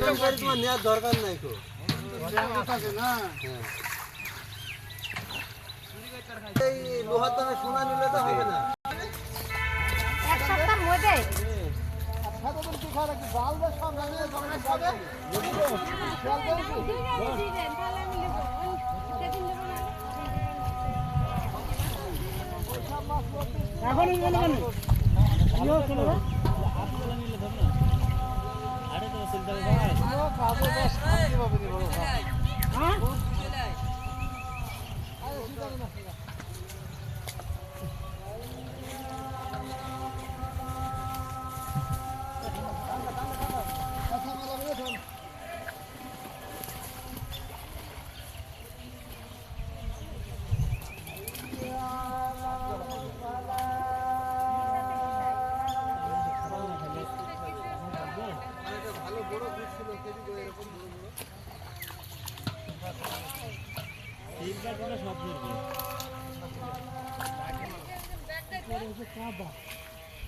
তোমার নেওয়ার দরকার নাই তো এই লোহার দামে সোনা নিলে তো হবে না এক সপ্তাহের মধ্যে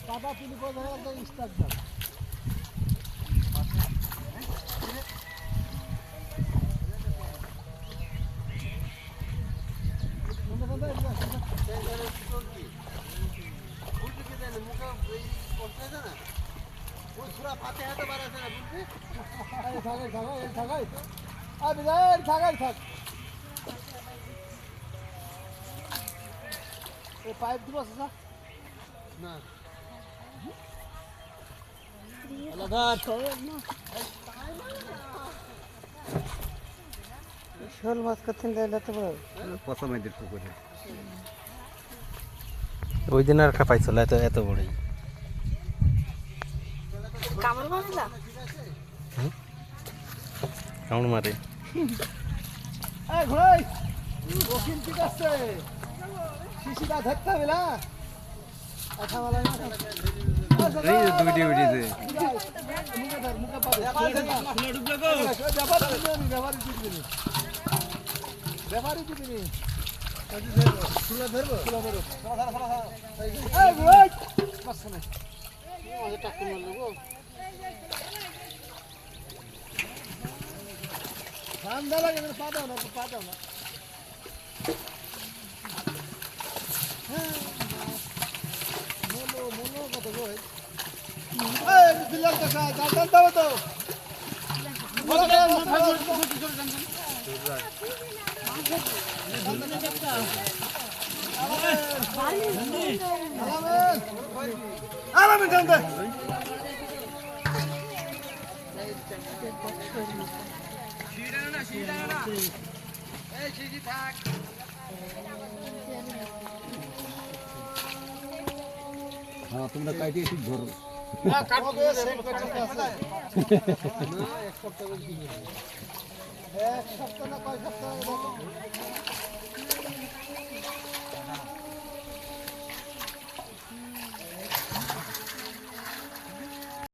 কাদা তিনি কোথায় স্টার্ট দাও পাইপ দিব না শোল মাছ করতে যেতে পারো পছন্দের পুকুরে ওই দিন আর একটা পাইছিল এত এত বড়ই কামড় মারলা কামড় মারে এই ঘোড়াই ওকিল ঠিক আছে শিশিটা ধরতে হবে না কথা বলা না এই দুইটি উঠেছে মুখে ধর মুখে পাবে ফুলে ডুবলে গো ব্যাপারই দিবি ফুলে ধরবো এই ঘোড়াই পাস না ওই টাকা মারলো গো ঠান্ডা লাগে পা দাও না মনো কত গো এই ফিলার দেখা দাও তো আরামে জানতে হ্যাঁ তোমরা কাইটে ঠিক ধরো এক সপ্তাহ না কয় সপ্তাহ